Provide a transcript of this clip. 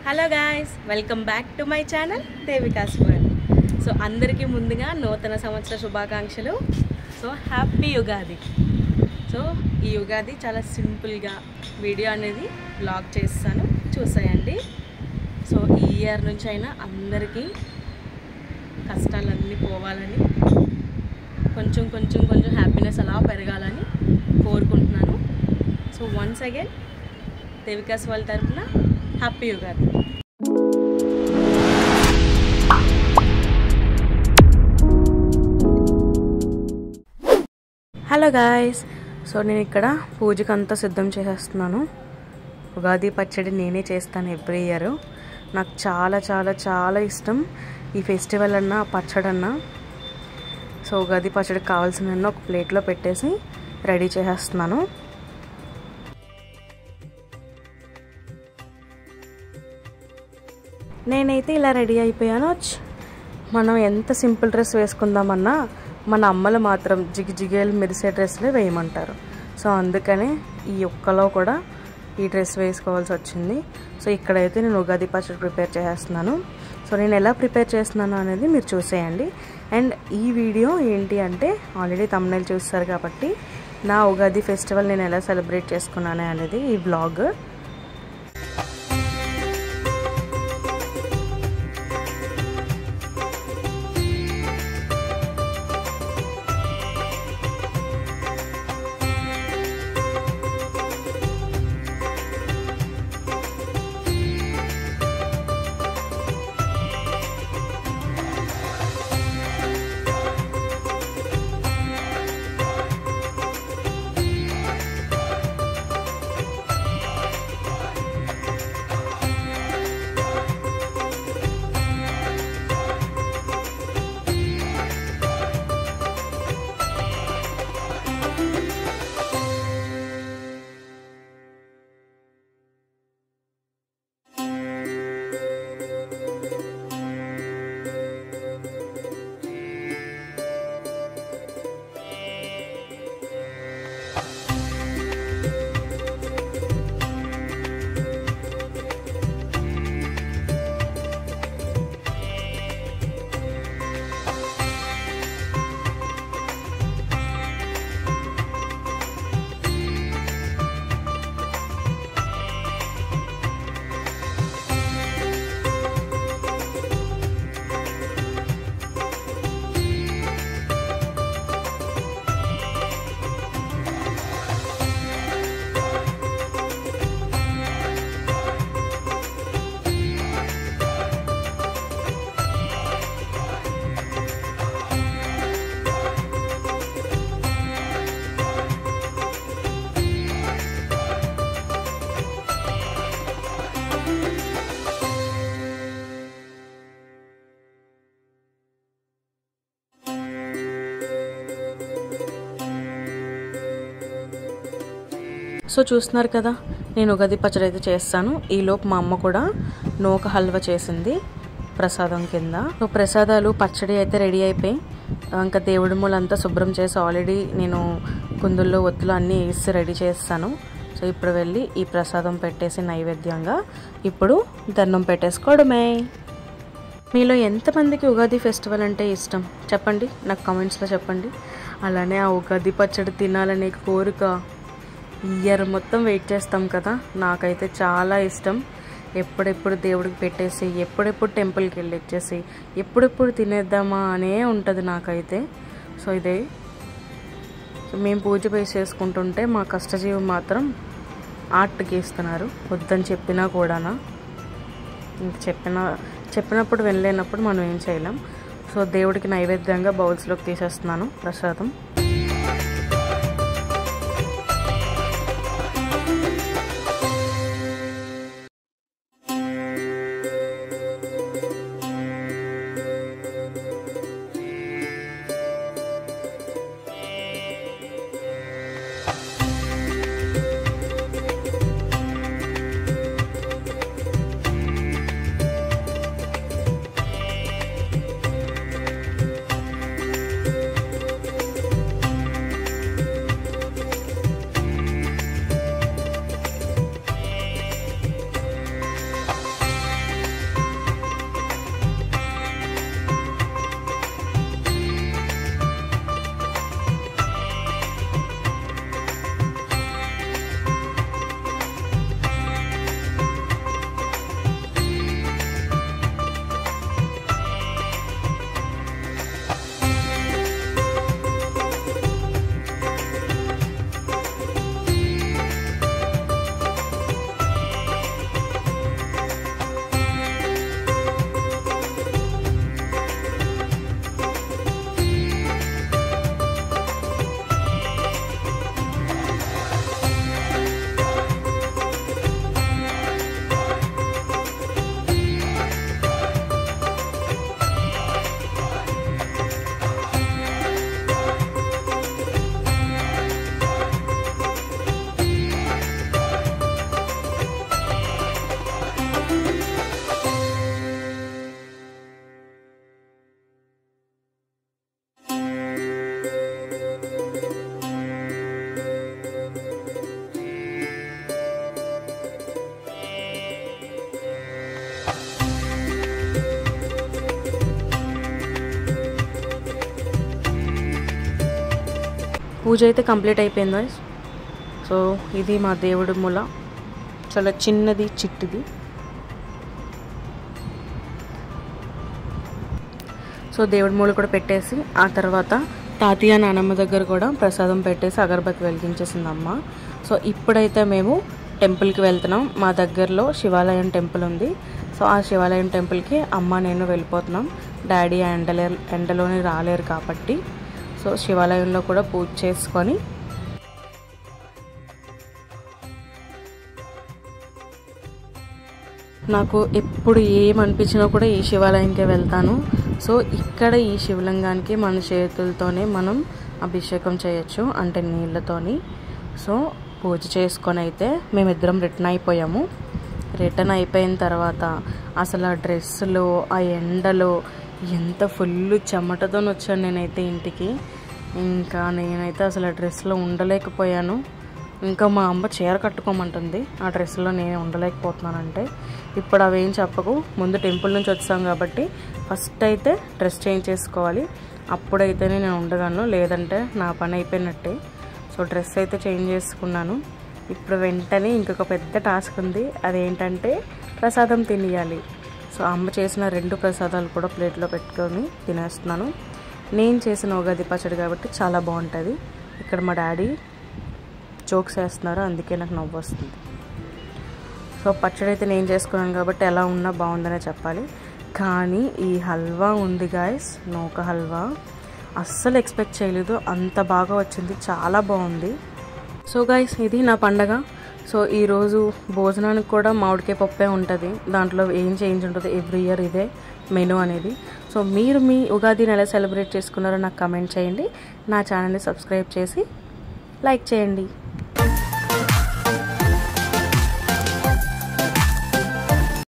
Hello guys, welcome back to my channel దేవికాస్ world. So అందరికీ ముందుగా నూతన సంవత్సర శుభాకాంక్షలు. So happy Ugadi. సో ఈ యుగాది చాలా సింపుల్గా వీడియో అనేది బ్లాగ్ చేస్తాను, చూసేయండి. సో ఈ ఇయర్ నుంచి అయినా అందరికీ కష్టాలన్నీ పోవాలని, కొంచెం కొంచెం కొంచెం హ్యాపీనెస్ అలా పెరగాలని కోరుకుంటున్నాను. So once again Devika's world తరఫున happy Ugadi. Hello guys, so నేను ఇక్కడ పూజకి అంతా సిద్ధం చేసేస్తున్నాను. ఉగాది పచ్చడి నేనే చేస్తాను ఎవ్రీ ఇయర్. నాకు చాలా చాలా చాలా ఇష్టం ఈ ఫెస్టివల్ అన్నా పచ్చడి అన్నా. సో ఉగాది పచ్చడికి కావాల్సిన ఒక ప్లేట్లో పెట్టేసి రెడీ చేసేస్తున్నాను. నేనైతే ఇలా రెడీ అయిపోయాను. మనం ఎంత సింపుల్ డ్రెస్ వేసుకుందామన్నా మన అమ్మలు మాత్రం జిగిజిగేలు మెరిసే డ్రెస్లే వేయమంటారు. సో అందుకనే ఈ ఒక్కలో కూడా ఈ డ్రెస్ వేసుకోవాల్సి వచ్చింది. సో ఇక్కడైతే నేను ఉగాది పచ్చడి ప్రిపేర్ చేసేస్తున్నాను. సో నేను ఎలా ప్రిపేర్ చేస్తున్నాను అనేది మీరు చూసేయండి. అండ్ ఈ వీడియో ఏంటి అంటే ఆల్రెడీ థంబ్నెయిల్ చూస్తారు కాబట్టి నా ఉగాది ఫెస్టివల్ నేను ఎలా సెలబ్రేట్ చేసుకున్నాను అనేది ఈ బ్లాగ్. సో చూస్తున్నారు కదా, నేను ఉగాది పచ్చడి అయితే చేస్తాను. ఈలోపు మా అమ్మ కూడా నూక హల్వా చేసింది ప్రసాదం కింద. సో ప్రసాదాలు పచ్చడి అయితే రెడీ అయిపోయి ఇంకా దేవుడి మూలంతా శుభ్రం చేసి ఆల్రెడీ నేను కుందుల్లో ఒత్తులు అన్నీ వేసి రెడీ చేస్తాను. సో ఇప్పుడు వెళ్ళి ఈ ప్రసాదం పెట్టేసి నైవేద్యంగా ఇప్పుడు దండం పెట్టేసుకోవడమే. మీలో ఎంతమందికి ఉగాది ఫెస్టివల్ అంటే ఇష్టం చెప్పండి, నాకు కామెంట్స్లో చెప్పండి. అలానే ఆ ఉగాది పచ్చడి తినాలనే కోరిక ఇయర్ మొత్తం వెయిట్ చేస్తాం కదా, నాకైతే చాలా ఇష్టం. ఎప్పుడెప్పుడు దేవుడికి పెట్టేసి ఎప్పుడెప్పుడు టెంపుల్కి వెళ్ళి వచ్చేసి ఎప్పుడెప్పుడు తినేద్దామా అనే ఉంటుంది నాకైతే. సో ఇదే మేము పూజ చేసుకుంటుంటే మా కష్టజీవి మాత్రం ఆర్ట్ గీస్తున్నారు. వద్దని చెప్పినా కూడానా, చెప్పినప్పుడు వెళ్ళలేనప్పుడు మనం ఏం చేయలేం. సో దేవుడికి నైవేద్యంగా బౌల్స్లోకి తీసేస్తున్నాను ప్రసాదం. పూజ అయితే కంప్లీట్ అయిపోయింది. సో ఇది మా దేవుడి మూల, చాలా చిన్నది చిట్టిది. సో దేవుడి మూల కూడా పెట్టేసి ఆ తర్వాత తాతయ్య నానమ్మ దగ్గర కూడా ప్రసాదం పెట్టేసి అగరబత్తి వెలిగించేసింది అమ్మ. సో ఇప్పుడైతే మేము టెంపుల్కి వెళ్తున్నాం. మా దగ్గరలో శివాలయం టెంపుల్ ఉంది. సో ఆ శివాలయం టెంపుల్కి అమ్మ నేను వెళ్ళిపోతున్నాం. డాడీ ఎండలోనే రాలేరు కాబట్టి సో శివాలయంలో కూడా పూజ చేసుకొని నాకు ఎప్పుడు ఏమనిపించినా కూడా ఈ శివాలయంకే వెళ్తాను. సో ఇక్కడ ఈ శివలింగానికి మన చేతులతోనే మనం అభిషేకం చేయొచ్చు, అంటే నీళ్ళతోని. సో పూజ చేసుకొని అయితే మేమిద్దరం రిటర్న్ అయిపోయాము. రిటర్న్ అయిపోయిన తర్వాత అసలు ఆ డ్రెస్సులో ఆ ఎండలో ఎంత ఫుల్ చెమటతో వచ్చాను నేనైతే ఇంటికి. ఇంకా నేనైతే అసలు ఆ డ్రెస్లో ఉండలేకపోయాను. ఇంకా మా అమ్మ చీర కట్టుకోమంటుంది, ఆ డ్రెస్లో నేను ఉండలేకపోతున్నానంటే. ఇప్పుడు అవేం చెప్పకు, ముందు టెంపుల్ నుంచి వచ్చాం కాబట్టి ఫస్ట్ అయితే డ్రెస్ చేంజ్ చేసుకోవాలి, అప్పుడైతేనే నేను ఉండగలను, లేదంటే నా పని అయిపోయినట్టే. సో డ్రెస్ అయితే చేంజ్ చేసుకున్నాను. ఇప్పుడు వెంటనే ఇంకొక పెద్ద టాస్క్ ఉంది, అదేంటంటే ప్రసాదం తినేయాలి. సో అమ్మ చేసిన 2 ప్రసాదాలు కూడా ప్లేట్లో పెట్టుకొని తినేస్తున్నాను. నేను చేసిన ఉగాది పచ్చడి కాబట్టి చాలా బాగుంటుంది. ఇక్కడ మా డాడీ జోక్స్ వేస్తున్నారు, అందుకే నాకు నవ్వు వస్తుంది. సో పచ్చడి అయితే నేను చేసుకున్నాను కాబట్టి ఎలా ఉన్నా బాగుందనే చెప్పాలి. కానీ ఈ హల్వా ఉంది గాయస్, నూక హల్వా, అస్సలు ఎక్స్పెక్ట్ చేయలేదు, అంత బాగా వచ్చింది, చాలా బాగుంది. సో గాయస్ ఇది నా పండగ. సో ఈరోజు భోజనానికి కూడా మామిడికాయ పప్పే ఉంటుంది, దాంట్లో ఏం చేంజ్ ఉంటుంది, ఎవ్రీ ఇయర్ ఇదే మెనూ అనేది. సో మీరు మీ ఉగాదిని ఎలా సెలబ్రేట్ చేసుకున్నారో నాకు కమెంట్ చేయండి. నా ఛానల్ని సబ్స్క్రైబ్ చేసి లైక్ చేయండి.